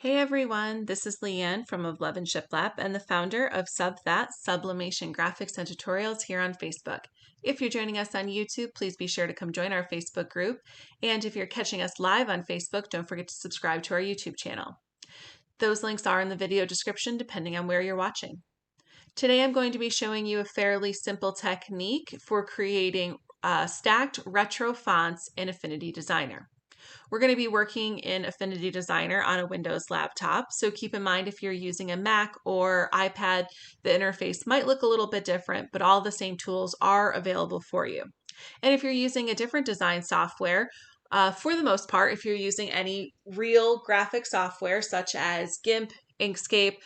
Hey everyone, this is Leanne from Of Love and Shiplap and the founder of Sublimation Graphics and Tutorials here on Facebook. If you're joining us on YouTube, please be sure to come join our Facebook group. And if you're catching us live on Facebook, don't forget to subscribe to our YouTube channel. Those links are in the video description depending on where you're watching. Today I'm going to be showing you a fairly simple technique for creating stacked retro fonts in Affinity Designer. We're going to be working in Affinity Designer on a Windows laptop, so keep in mind if you're using a Mac or iPad, the interface might look a little bit different, but all the same tools are available for you. And if you're using a different design software, for the most part, if you're using any real graphic software such as GIMP, Inkscape,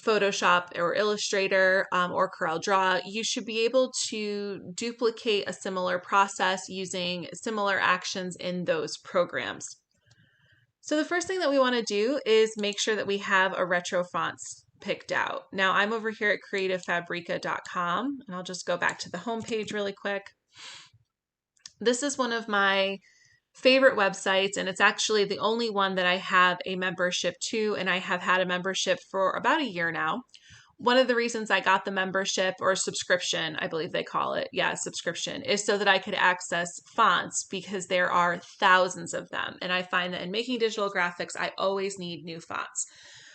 Photoshop or Illustrator or CorelDRAW, you should be able to duplicate a similar process using similar actions in those programs. So the first thing that we want to do is make sure that we have a retro fonts picked out. Now I'm over here at creativefabrica.com and I'll just go back to the home page really quick. This is one of my favorite websites, and it's actually the only one that I have a membership to, and I have had a membership for about a year now. One of the reasons I got the membership or subscription, I believe they call it, subscription, is so that I could access fonts because there are thousands of them. And I find that in making digital graphics, I always need new fonts.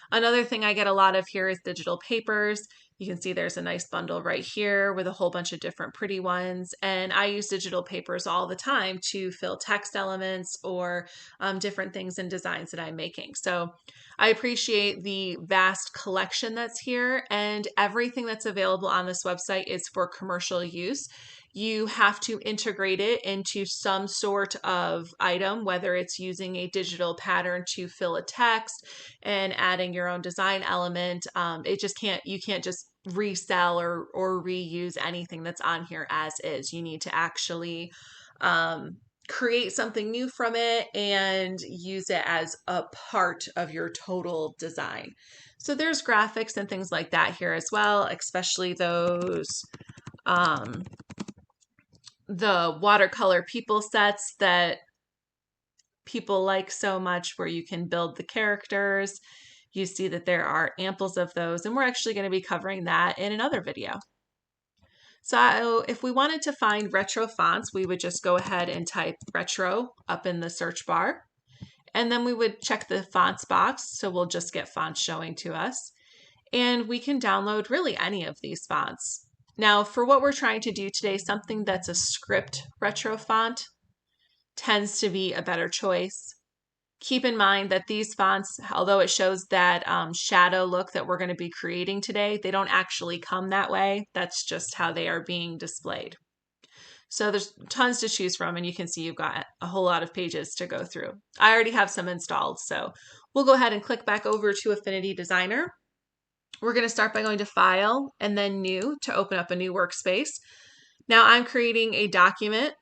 Another thing I get a lot of here is digital papers. You can see there's a nice bundle right here with a whole bunch of different pretty ones. And I use digital papers all the time to fill text elements or different things and designs that I'm making. So I appreciate the vast collection that's here, and everything that's available on this website is for commercial use. You have to integrate it into some sort of item, whether it's using a digital pattern to fill a text and adding your own design element. You can't just resell or reuse anything that's on here as is. You need to actually create something new from it and use it as a part of your total design. So there's graphics and things like that here as well, especially those the watercolor people sets that people like so much, where you can build the characters. You see that there are amples of those, and we're actually going to be covering that in another video. So if we wanted to find retro fonts, we would just go ahead and type retro up in the search bar, and then we would check the fonts box. So we'll just get fonts showing to us, and we can download really any of these fonts. Now, for what we're trying to do today, something that's a script retro font tends to be a better choice. Keep in mind that these fonts, although it shows that shadow look that we're going to be creating today, they don't actually come that way. That's just how they are being displayed. So there's tons to choose from, and you can see you've got a whole lot of pages to go through. I already have some installed, so we'll go ahead and click back over to Affinity Designer. We're going to start by going to File and then New to open up a new workspace. Now I'm creating a document,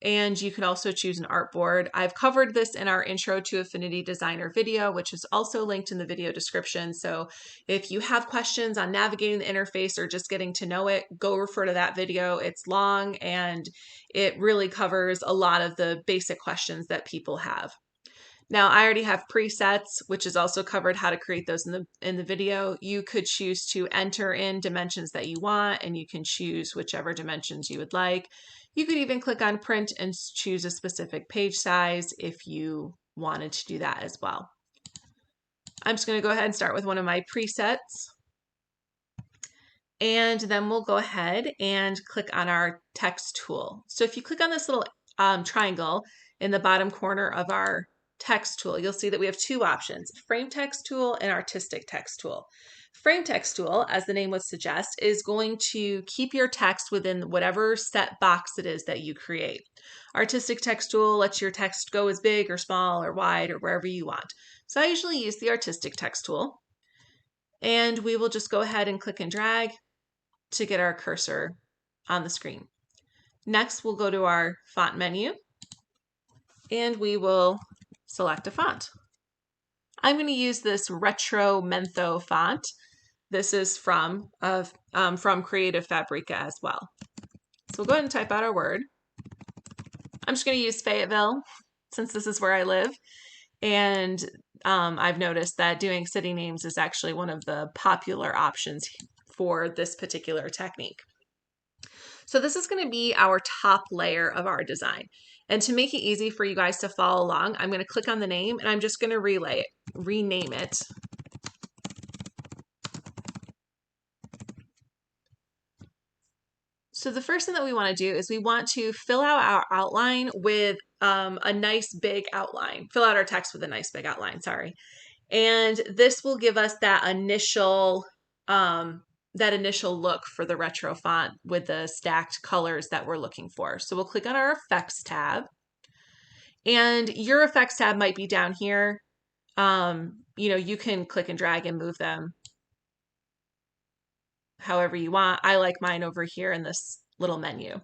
and you can also choose an artboard. I've covered this in our Intro to Affinity Designer video, which is also linked in the video description. So if you have questions on navigating the interface or just getting to know it, go refer to that video. It's long and it really covers a lot of the basic questions that people have. Now, I already have presets, which is also covered how to create those in the video. You could choose to enter in dimensions that you want, and you can choose whichever dimensions you would like. You could even click on print and choose a specific page size if you wanted to do that as well. I'm just going to go ahead and start with one of my presets. And then we'll go ahead and click on our text tool. So if you click on this little triangle in the bottom corner of our text tool, you'll see that we have two options: frame text tool and artistic text tool. Frame text tool, as the name would suggest, is going to keep your text within whatever set box it is that you create. Artistic text tool lets your text go as big or small or wide or wherever you want. So I usually use the artistic text tool, and we will just go ahead and click and drag to get our cursor on the screen. Next, we'll go to our font menu, and we will select a font. I'm going to use this Retro Mentho font. This is from Creative Fabrica as well. So we'll go ahead and type out our word. I'm just going to use Fayetteville since this is where I live. And I've noticed that doing city names is actually one of the popular options for this particular technique. So this is going to be our top layer of our design. And to make it easy for you guys to follow along, I'm going to click on the name and I'm just going to rename it. So the first thing that we want to do is we want to fill out our outline with a nice big outline. Fill out our text with a nice big outline, sorry. And this will give us that initial look for the retro font with the stacked colors that we're looking for. So we'll click on our effects tab, and your effects tab might be down here. You can click and drag and move them however you want. I like mine over here in this little menu.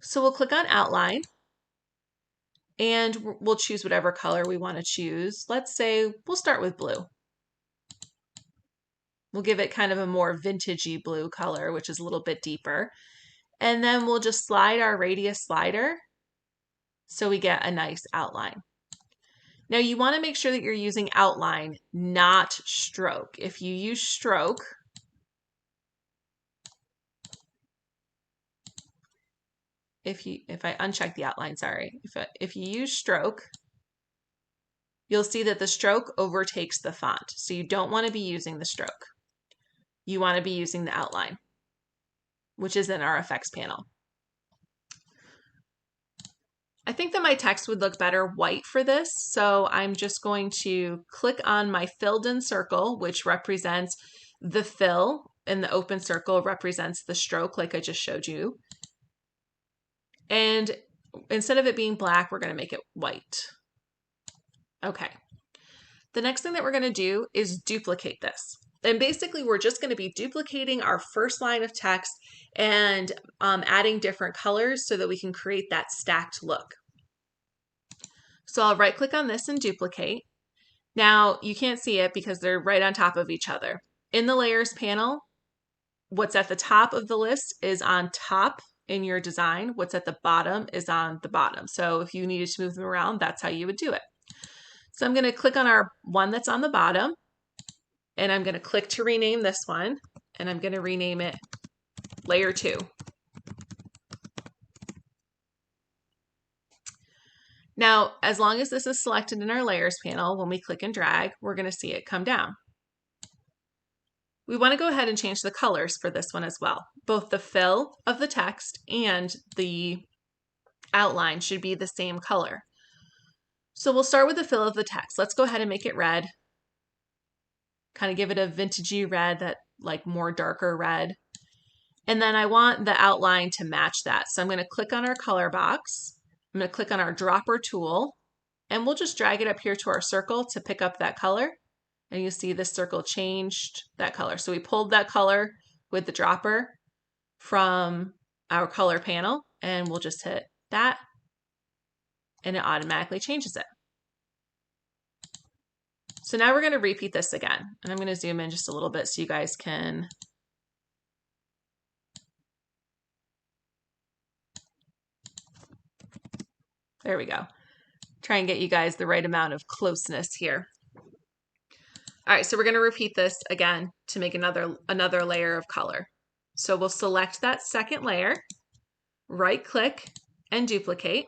So we'll click on outline and we'll choose whatever color we want to choose. Let's say we'll start with blue. We'll give it kind of a more vintagey blue color, which is a little bit deeper. And then we'll just slide our radius slider so we get a nice outline. Now you want to make sure that you're using outline, not stroke. If you use stroke, if I uncheck the outline, sorry, if you use stroke, you'll see that the stroke overtakes the font. So you don't want to be using the stroke. You want to be using the outline, which is in our effects panel. I think that my text would look better white for this, so I'm just going to click on my filled in circle, which represents the fill, and the open circle represents the stroke like I just showed you. And instead of it being black, we're going to make it white. Okay. The next thing that we're going to do is duplicate this. And basically, we're just going to be duplicating our first line of text and adding different colors so that we can create that stacked look. So I'll right click on this and duplicate. Now you can't see it because they're right on top of each other. In the layers panel, what's at the top of the list is on top in your design. What's at the bottom is on the bottom. So if you needed to move them around, that's how you would do it. So I'm going to click on our one that's on the bottom, and I'm going to click to rename this one, and I'm going to rename it layer 2. Now, as long as this is selected in our layers panel, when we click and drag, we're going to see it come down. We want to go ahead and change the colors for this one as well. Both the fill of the text and the outline should be the same color. So we'll start with the fill of the text. Let's go ahead and make it red. Kind of give it a vintagey red, that like more darker red. And then I want the outline to match that. So I'm going to click on our color box. I'm going to click on our dropper tool, and we'll just drag it up here to our circle to pick up that color. And you see this circle changed that color. So we pulled that color with the dropper from our color panel, and we'll just hit that, and it automatically changes it. So now we're going to repeat this again, and I'm going to zoom in just a little bit so you guys can there we go. Try and get you guys the right amount of closeness here. All right, so we're going to repeat this again to make another layer of color. So we'll select that second layer, right click and duplicate.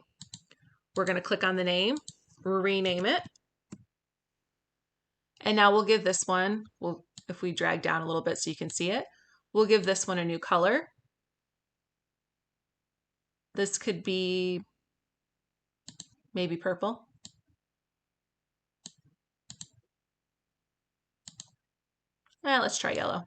We're going to click on the name, rename it. And now we'll give this one, if we drag down a little bit so you can see it, we'll give this one a new color. This could be maybe purple. Let's try yellow.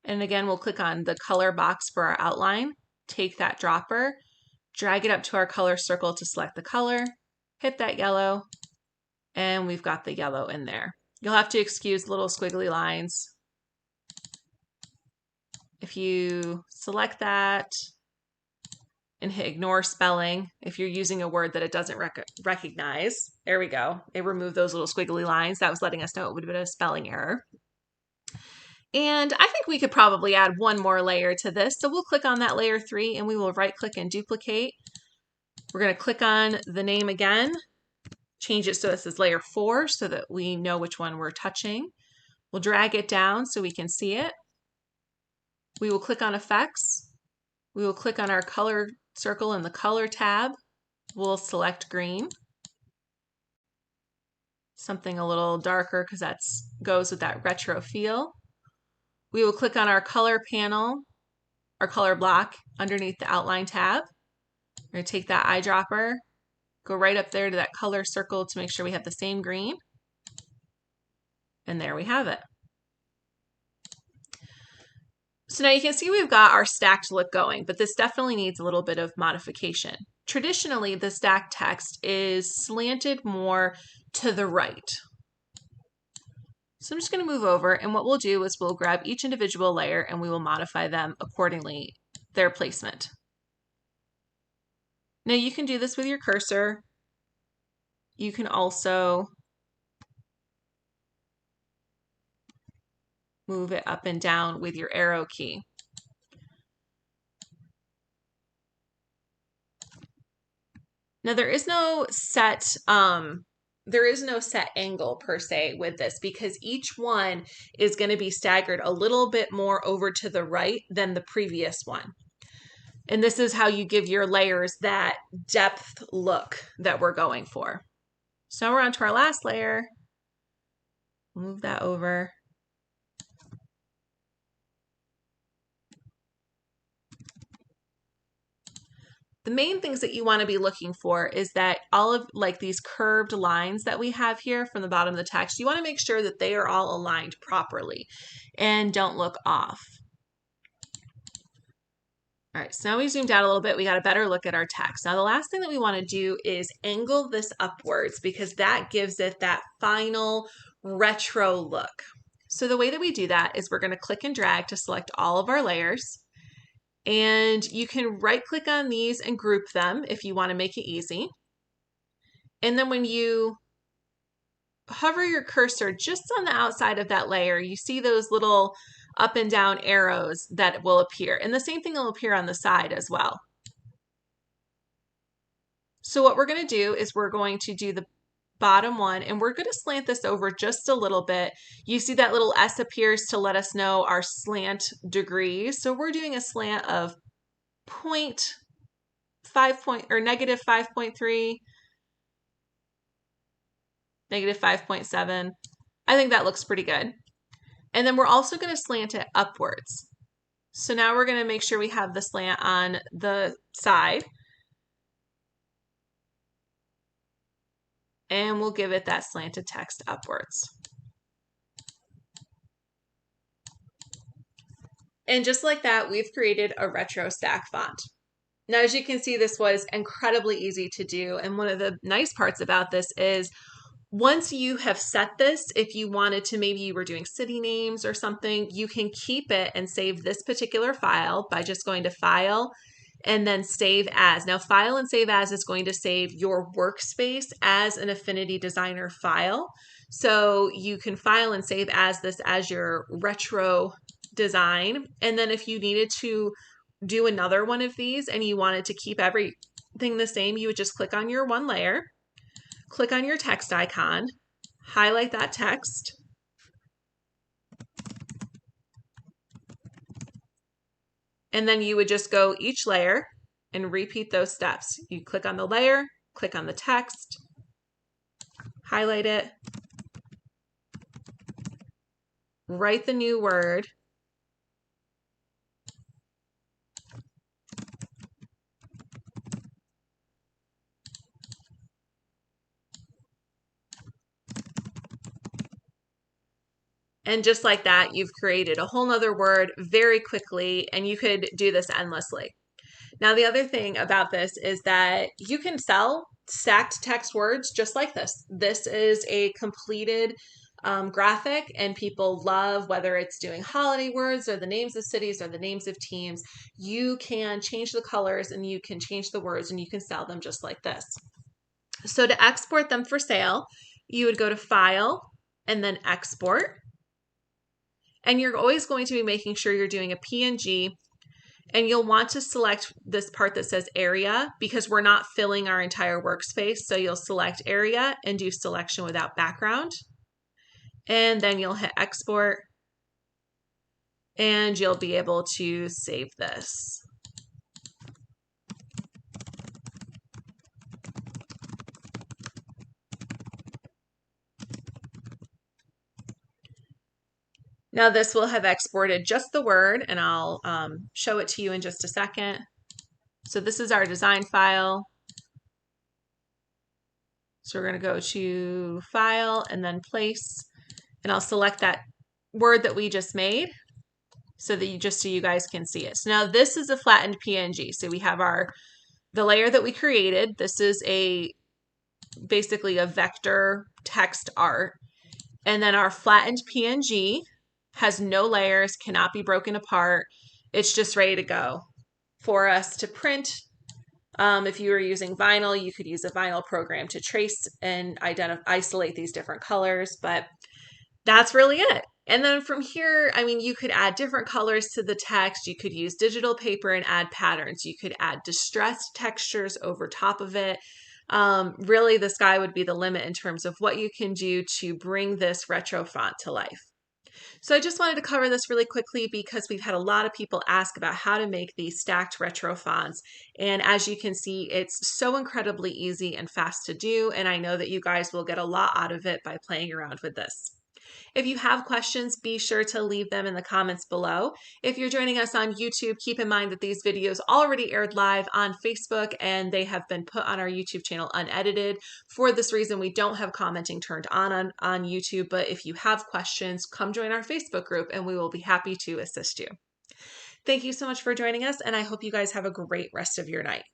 And again, we'll click on the color box for our outline, take that dropper, drag it up to our color circle to select the color, hit that yellow, and we've got the yellow in there. You'll have to excuse little squiggly lines. If you select that and hit ignore spelling, if you're using a word that it doesn't recognize, there we go. It removed those little squiggly lines. That was letting us know it would have been a spelling error. And I think we could probably add one more layer to this. So we'll click on that layer 3 and we will right click and duplicate. We're going to click on the name again, change it so this is layer 4 so that we know which one we're touching. We'll drag it down so we can see it. We will click on effects. We will click on our color circle in the color tab. We'll select green. Something a little darker because that goes with that retro feel. We will click on our color panel, our color block underneath the outline tab. We're going to take that eyedropper, go right up there to that color circle to make sure we have the same green. And there we have it. So now you can see we've got our stacked look going, but this definitely needs a little bit of modification. Traditionally, the stacked text is slanted more to the right. So I'm just going to move over, and what we'll do is we'll grab each individual layer and we will modify them accordingly, their placement. Now you can do this with your cursor. You can also move it up and down with your arrow key. Now there is no set angle per se with this because each one is going to be staggered a little bit more over to the right than the previous one. And this is how you give your layers that depth look that we're going for. So now we're on to our last layer. Move that over. The main things that you want to be looking for is that all of like these curved lines that we have here from the bottom of the text, you want to make sure that they are all aligned properly and don't look off. All right, so now we zoomed out a little bit, we got a better look at our text. Now the last thing that we want to do is angle this upwards because that gives it that final retro look. So the way that we do that is we're going to click and drag to select all of our layers. And you can right click on these and group them if you want to make it easy. And then when you hover your cursor just on the outside of that layer, you see those little up and down arrows that will appear. And the same thing will appear on the side as well. So what we're going to do is we're going to do the bottom one and we're going to slant this over just a little bit. You see that little S appears to let us know our slant degrees. So we're doing a slant of negative 5.3, negative 5.7. I think that looks pretty good. And then we're also going to slant it upwards. So now we're going to make sure we have the slant on the side. And we'll give it that slanted text upwards. And just like that, we've created a retro stack font. Now, as you can see, this was incredibly easy to do. And one of the nice parts about this is once you have set this, if you wanted to, maybe you were doing city names or something, you can keep it and save this particular file by just going to File and then Save As. Now, File and Save As is going to save your workspace as an Affinity Designer file. So you can file and save as this as your retro design. And then if you needed to do another one of these and you wanted to keep everything the same, you would just click on your one layer, click on your text icon, highlight that text, and then you would just go each layer and repeat those steps. You click on the layer, click on the text, highlight it, write the new word, and just like that, you've created a whole nother word very quickly, and you could do this endlessly. Now, the other thing about this is that you can sell stacked text words just like this. This is a completed graphic, and people love whether it's doing holiday words or the names of cities or the names of teams. You can change the colors and you can change the words and you can sell them just like this. So to export them for sale, you would go to File and then Export. And you're always going to be making sure you're doing a PNG. And you'll want to select this part that says area because we're not filling our entire workspace. So you'll select area and do selection without background. And then you'll hit export and you'll be able to save this. Now this will have exported just the Word, and I'll show it to you in just a second. So this is our design file. So we're going to go to File and then Place, and I'll select that Word that we just made so that so you guys can see it. So now this is a flattened PNG. So we have the layer that we created. This is basically a vector text art. And then our flattened PNG has no layers, cannot be broken apart. It's just ready to go for us to print. If you were using vinyl, you could use a vinyl program to trace and isolate these different colors, but that's really it. And then from here, I mean, you could add different colors to the text. You could use digital paper and add patterns. You could add distressed textures over top of it. Really, the sky would be the limit in terms of what you can do to bring this retro font to life. So I just wanted to cover this really quickly because we've had a lot of people ask about how to make these stacked retro fonts. And as you can see, it's so incredibly easy and fast to do. And I know that you guys will get a lot out of it by playing around with this. If you have questions, be sure to leave them in the comments below. If you're joining us on YouTube, keep in mind that these videos already aired live on Facebook and they have been put on our YouTube channel unedited. For this reason, we don't have commenting turned on YouTube, but if you have questions, come join our Facebook group and we will be happy to assist you. Thank you so much for joining us, and I hope you guys have a great rest of your night.